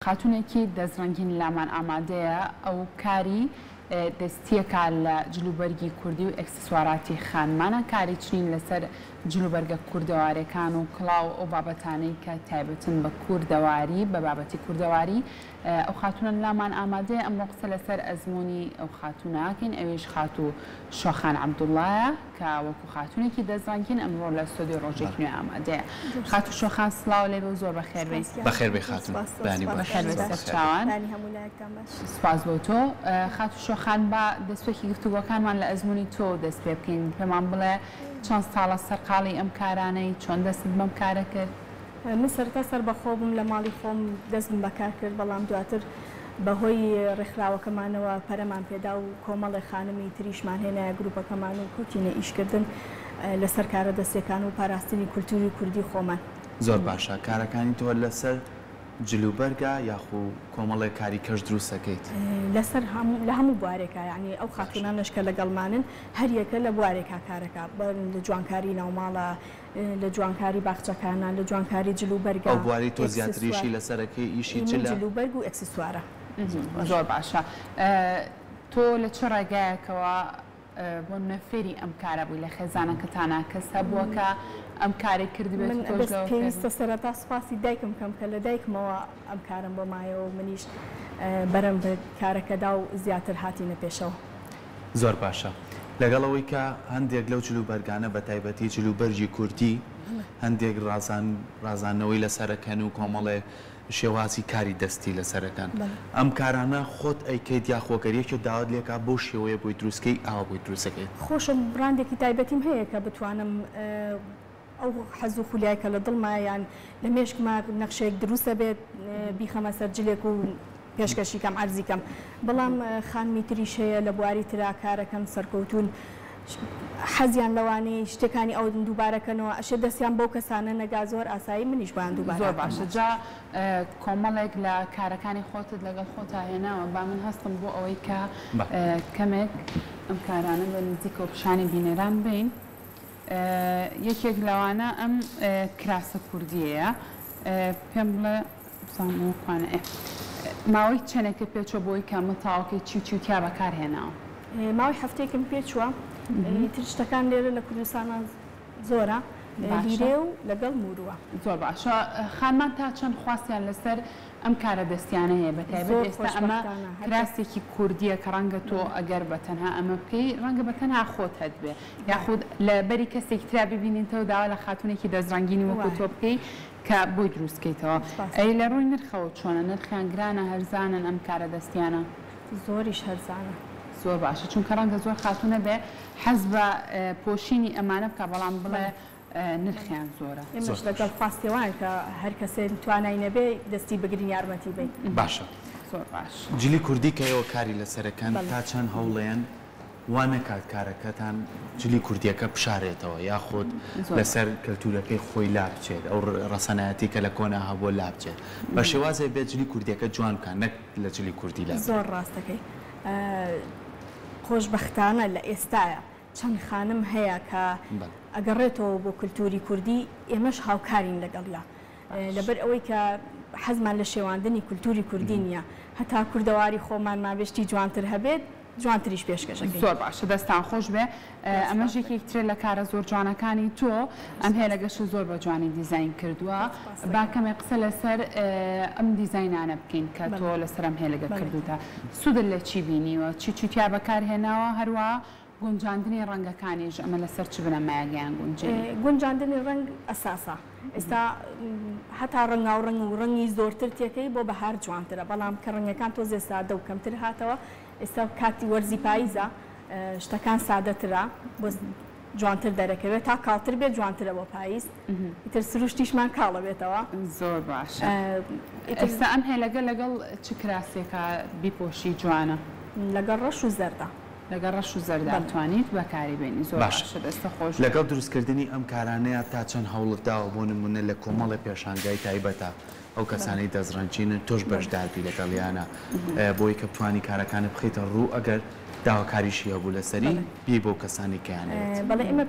خاتونێکی دەستڕەنگین لامان ئامادەیە ئەو کاری دەستیەکە لە جلوبەرگی کوردی و ئەکسسواراتی خانمانە کاری چین لەسەر جلوبەرگە کوردەوارەکان و کڵاو ئەو بابەتانەی کە تایبەتن بە کوردەواری بە بابەتی کوردەواری ئەو خاتونە لامان ئامادەیە ئەمڕۆ قسە لەسەر ئەزمموی ئەو خاتوناکەین ئەوێش خاتو شۆخان عەبدوڵڵایە کە وەکو خاتونێکی دەستڕەنگین ئەمڕۆ لە ستۆدیۆ ڕۆژێک نوێ ئامادەیە. خاتو شۆخان سڵاو لێ بە زۆر بەخێربێت. بەخێربێ خاتون بەنی باش چاوان سوپاس بۆ تۆ. خاتو شۆخان بە دەستپێکی گفتوگۆکانمان لە ئەزمموی تۆ دەست پێ بکەین پێمان بڵێ چەند ساڵە سەرقاڵی ئەم کارانەی چۆن دەست بەم کارە کرد؟ من سەرتا سەر بەخۆ بووم لە ماڵی خۆم دەستم بەکار کرد بەڵام دواتر بەهۆی ڕێکخراوەکەمانەوە پەرەمان پێدا و کۆمەڵی خانمی تریشمان هێنایە گروپەکەمان و کۆتینە ئیشکردن لەسەر کارە دەستیەکان و پاراستنی کولتوری کوردی خۆمان. زۆر باشە کارەکانی تۆ لەسەر جلوبەرگە یاخو کۆمەڵێک کاری کەش دروستەکەیت لەسەر لە هەموو بوارێکە یعنی ئەو خاتونانەشکە لەگەڵمانن هەر یەکە لە بوارێکا کارەکە لە جوانکاری ناوماڵە لە جوانکاری باخچەکانان لە جوانکاری جلوبەرگە ئەو بواری تۆ زیاتریشی لەسەرەکەی ئیشی چ لە جلوبەرگ و ئەکسسوارە. زۆر باشە. تۆ لە چ ڕێگایەکەوە بۆ نەفێری ئەم کارە بووی لە خێزانەکەتانە کەس هەبووە کە ئەم کارێک کردبێت؟ من پێویستە سەرەتا سوپاسی دایکم کەم کە لە دایکمەوە ئەم کارم بۆ مایەوە منیش بەرەم بە کارەکەدا و زیاتر هاتیینە پێشەوە. زۆر باشە لەگەڵەوەی کە هەندێک لەو جلوبەرگانە بە تایبەتی جلوبەرجی کوردی هەندێک ڕازانەوەی لەسەرەکەن و کۆمەڵێ شێوازی کاری دەستی لەسەرەکان ئەم کارانە خۆت ئەیکەیت یا خۆگەریەکی داوت لێکا بۆ شێوەیە بۆی دروستکەی ئاوا بۆی دروستەکەی؟ خۆشم ڕاندێکی تایبەتیم هەیە کە بتوانم ئەو حەز و خولیایکە لە دڵمایان لە مێشکما نەخشەیەک دروستە بێت بیخەمە سەر جلێک و پێشکەشیکەم عەرزیکەم بەڵام خانمی تریش هەیە لە بواری ترا کارەکەم سەرکەوتون حەزیان لەوانەیە شتەکانی ئەو دووبارەکەنەوە ئەشێ دەستیان بۆ کەسانە نەگا زۆر ئاسایی منیش بەیان دووبارە. زۆر باشە جا کۆمەڵێک لە کارەکانی خۆتت لەگەڵ خۆتا هێناوە با من هەستم بۆ ئەوەی کە کەمێک ئەم کارانە بە نزیکە و پیشانی بینێران بین. یەکێک لەوانە ئەم کراسە کوردیەیە پێم بڵێ بزانوەکوانە ماوەی چەندێکە پێچۆ بۆی کە متاوەکەی چی و تیا بەکارهێناوە؟ ماوەی هەفتێکم پێچووە تر شتەکان لێرە لە کوردستانە زۆرە لیرێ و لەگەڵ مورووە. زۆر باشە خانمان تا چەند خواستیان لەسەر ئەم کارە دەستیانە هەیە بە تایبەت ئێستا ئەمە کراسێکی کوردیە کە ڕەنگە تۆ ئەگەر بە تەنها ئەمە بکەی ڕەنگە بە تەنها خۆت هەت بێ یاخود لە بەری کەسێکی ترا ببینیتەوە داوا لە خاتونێکی دەستڕەنگینی وەکو تۆ بکەی کە بۆی دروستکەیتەوە. ئەی لە ڕووی نرخەوە چۆنە نرخیان گرانە هەرزانن ئەم کارە دەستیانە؟ زۆریش هەرزانە. زۆر باشە چونکە ڕەنگە زۆر خاتونە بێ حەز بە پۆشینی ئەمانە بکە بەڵام بڵێ نرخیان زۆرە. ئێمەش لەگەڵ خواستێوان کە هەر کەسێ توانای نەبێ دەستی بگرین یارمەتی بین. باشە زۆر باش. جلی کوردی کەەوە کاری لەسەرەکەن تا چەند هەوڵێن وانە کاتکارەکەتان جلی کوردیەکە بشارێتەوە یاخود لەسەر کەلتورەکەی خۆی لا بچێت ئەو ڕەسەنایەتی کە لە کۆنا هەبوو لا بچێت بە شێوازێ بێت جلی کوردیەکە جوان بکە نەک لە جلی کوردی لا. زۆر ڕاستەکەی خۆشبەختانە لە ئێستاە چەند خانم هەیە کە ئەگەڕێتەوە بۆ کولتوری کوردی ئێمەش هاوکارین لەگەڵیا لەبەر ئەوەی کە حەزمان لە شێواندنی کولتوری کوردی نییە هەتا کوردەواری خۆمان مابێشتی جوانتر هەبێت جوانتریش پێشکەشەکەی. زۆر باشە دەستان خۆش بێ ئەمەش یەکێکترێ لە کارە زۆر جوانەکانی تۆ ئەم هێلەگەشە زۆر بە جوانی دیزاین کردووە با کەمێک قسە لەسەر ئەم دیزاینانە بکەین کە تۆ لەسەر ئەم هێلەگە کردوتە سوودت لە چی بینیوە چی تیا بەکارهێناوە هەروە گونجاندنی ڕەنگەکانیش ئەمە لەسەر چ بنەمایەگەیان گونجاندنی ڕەنگ ئەساسە ئێستا هەتا ڕەنگا و ڕەنگ و ڕەنگی زۆرتر تێکەی بۆ بەهار جوانترە بەڵام کە ڕەنگەکان تۆزێ سادە و کەمتر هاتەوە ئێستا کاتی وەرزی پاییزە شتەکان سادەترە بۆ جوانتر دەرەکەوێت تا کاڵتر بێت جوانترە بۆ پاییز ئیتر سروشتیشمان کاڵە بێتەوە. زۆر باشە. ئێستا ئەم هێلەگە لەگەڵ چ کراسێکە بیپۆشی جوانە؟ لەگەڵ ڕەش و زەردە. لەگەڵ ڕەش و زەردە توانیت بەکاری بێنی. زۆر باشە دەستە خۆش. لەگەڵ دروستکردنی ئەم کارانەیە تا چەند هەوڵتداوە بۆ نمونە لە کۆمەڵی پێشانگای تایبەتە ئەو کەسانی دەستڕەنجینن تۆش بەشداربی لەگەڵیانە بۆی کە بتوانی کارەکانت بخیتە ڕوو ئەگەر داواکاریشی هەبوو لەسەری بی بۆ کەسانی کەیانێت. بەڵێ ئێمە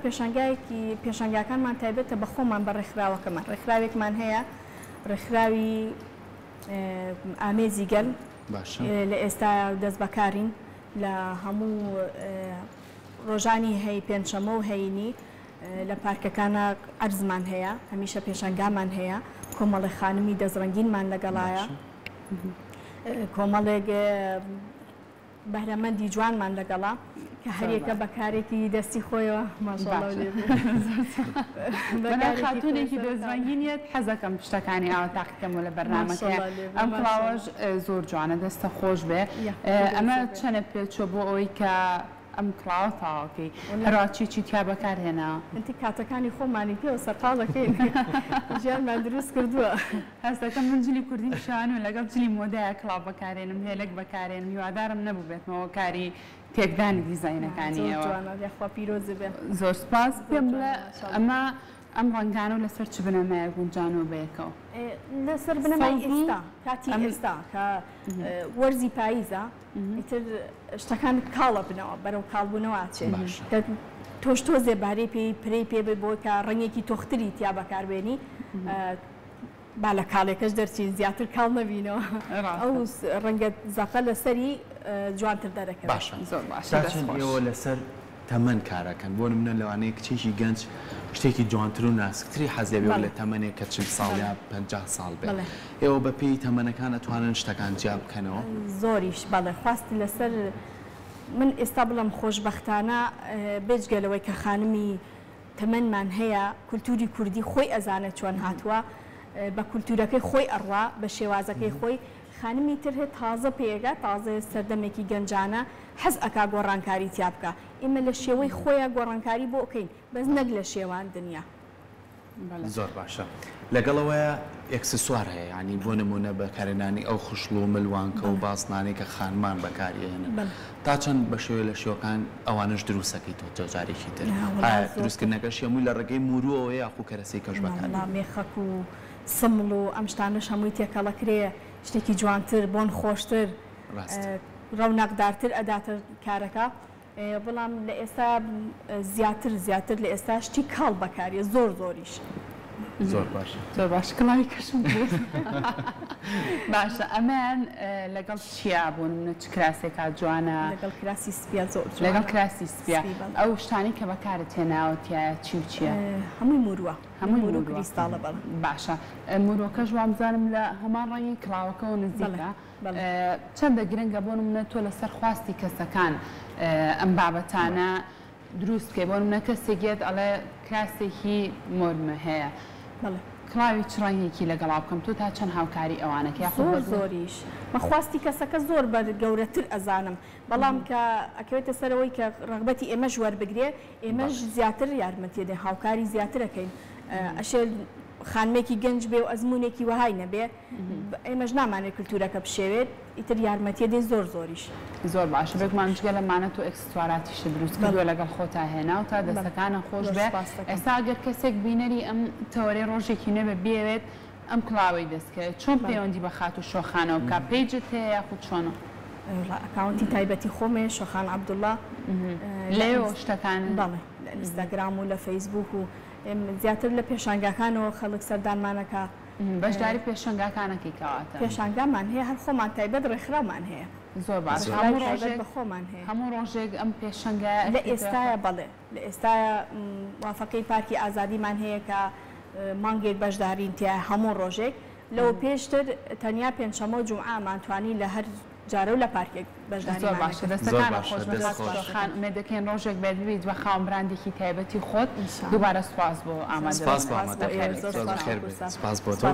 پێشانگاکانمان تایبەتە بە خۆمان بە ڕێکخراوەکەمان ڕێکخراوێکمان هەیە ڕێکخراوی ئامێزی گەل باشە لە ئێستا دەست بەکارین لە هەموو ڕۆژانی هەی پێنجشەمە و هەینی لە پارکەکانە ئەرزمان هەیە هەمیشە پێشەنگامان هەیە کۆمەڵی خانمی دەستڕەنگینمان لەگەڵایە کۆمەڵێک بەهرەمەندی جوانمان لەگەڵا کە هەرێکە بەکارێکی دەستی خۆیەوە خاتونێکی دەستڕەنگینیت حەزەکەم شتەکانی ئاوە تاقیکەم و لە بەرنامەکە ئەم کڵاوەش زۆر جوانە دەستە خۆش بێ ئەمە چەنە پێچۆ بۆ ئەوەی کە ئەم کڵاوە تاواکەی هەراچی تیا بەکارهێنا ئەتی کاتەکانی خۆمانی پێوە سەرقاڵەکەی ژیانمان دروست کردووە هەستەکەم من جلی کوردی پیشان و لەگەڵ جلی مۆدایە کڵاو بەکارێنم هێلک بەکارێنم هیوادارم نەبوو بێتمەوە کاری تێکدانی دیزاینەکانیەوە یاخوا پیرۆزی بێ زۆر سپاس پێم بڵێ ئەمە ئەم ڕەنگانە و لەسەر چ بنەمایە گونجان و بەیەکەوە لەسەر بنەمای ئێستا کاتی ئێستا کە وەرزی پاییزە ئیتر شتەکان کاڵە بنەوە بەرەو کاڵبوونەوە ئاچێت تۆش تۆزێ بارەی پێی پرەی پێ بۆ کە ڕەنگێکی تۆختری تیا بەکاربێنی با لە کاڵێکەش دەرچین زیاتر کاڵ نەبینەوە ئەو ڕەنگە زەقە لەسەری جوانتر دەرەکەوێت باشە زۆر باشە ئێوە لەسەر تەمەن کارەکەن بۆ منە لەوانەیە کچێکی گەنج شتێکی جوانتر و ناسکتری حەزێبێ لە تەمەنێک کە 40 ساڵ یا 50 ساڵ بێت ئێوە بە پێی تەمەنەکان دەتوانن شتەکان جیا بکەنەوە زۆریش بەڵێ خواستی لەسەر من ئێستا بڵم خۆشبەختانە بێجگەلەوەی کە خانمی تەمەنمان هەیە کولتوری کوردی خۆی ئەزانێت چۆن هاتووە بە کولتورەکەی خۆی ئەڕوا بە شێوازەکەی خۆی خانمی تر هێت تازە پێگە تازە سەردەمێکی گەنجانە حەز ئەکا گۆڕانکاری تیا بکە ئێمە لە شێوەی خۆیان گۆڕانکاری بۆ ئۆکەین بەس نەک لە شێوان دنیا زۆر باشە لەگەڵەوەیە ئەکسسوار هەیە ینی بۆ نمونە بەکارێنانی ئەو خوشڵ و ملوانکە و باسنانەی کە خانمان بەکارێنن تا چەند بە شێوێ لە شێوەکان ئەوانش دروستەکەی تۆ جارێکی تر دروستکردنەکەش هەمووی لە ڕێگەی موروەوە یاخو کەرەسەی کەش بەکار مێخەک و سمڵ و ئەم شتانش هەمووی تێکەڵەکرێ شتێکی جوانتر بۆن خۆشتر ڕەوناقدارتر ئەداتر کارەکە بەڵام لە ئێستا زیاتر لە ئێستا شتی کاڵ بەکاریە زۆر زۆریش زۆر باشە زۆر باش کڵاوی کەشم باشە ئەمان لەگەڵ چیا بوون چ کراسێکا جوانە لەگەڵ کراسی سپیا زۆر لەگەڵ کراسی سپیا ئەو شتانی کە بەکارت هێناوەتیایە چی و چییە هەمووی مورووە هەمووی مرۆ کریستاڵە بەڵ باشە مرۆکەش وامزانم لە هەمان ڕەنگی کڵاوەکە و نزیکە چەندە گرنگە بۆ منە تۆ لەسەر خواستی کەسەکان ئەم بابەتانە دروست بکەی بۆ منە کەسێکێت ئەڵێ کراسێکی مۆرمە هەیە کڵاوی چڕەنگێکی لەگەڵا بکەم تۆ تا چەند هاوکاری ئەوانەکە زۆر زۆریش مەخواستی کەسەکە زۆر بە گەورەتر ئەزانم بەڵام کە ئەکەوێتە سەرەوەی کە ڕغبەتی ئێمەش وەربگرێ ئێمەش زیاتر یارمەتیێدە هاوکاری زیاترەکەین ئەشێ خانمێکی گەنج بێ و ئەزمونێکی وهای نەبێ ئێمەش نامانێت کللتورەکە بشێوێت ئیتر یارمەتیە دێ زۆر زۆریش زۆر باشە بێکمانجگە لەمانە تۆ ئەکسسواراتیش دروست کردووە لەگەڵ خۆتا هێنا و تا دەستەکانە خۆش بێ ئێستا ئەگەر کەسێک بینەری ئەم تەوەرەی ڕۆژێکی نەبێ بێوێت ئەم کڵاوەی دەستکەوێت چۆن پەیوەندی بە خات و شۆخانەوە کە پیجت هەیە یاخود چۆنە ئەکاونتی تایبەتی خۆمێ شۆخان عەبدوڵڵا لێوە شتەکان بەڵێ لە ئینستاگرام و لە فەیسبوک و زیاتر لە پێشانگاکانەوە خەڵک سەردانمانەکە بەشداری پێشەنگاکانەکەی کەواتە پێشانگامان هەیە هەر خۆمان تایبەت ڕێکخراومان هەیە زۆر باش بە خۆمان هەیە هەموو ڕۆژێک ئەم پێشەنگە لە ئێستاە بەڵێ لە ئێستاە موافقەی پارکی ئازادیمان هەیە کە مانگێک بەشدارین تیا هەموو ڕۆژێک لەوە پێشتر تەنیا پێنجشەمە و جومعامان توانی لە هەر جارە و لە پارکێک بەشداری زۆر باشە دەستەکانە خۆش بەخان ئومێد دەکەین ڕۆژێک بێت ببیت بە خاوەن براندێکی تایبەتی خۆت دووبارە سوپاس بۆ ئامادە سپاس بۆ ئامادەکاری زۆر خێر بێت سپاس بۆ تۆ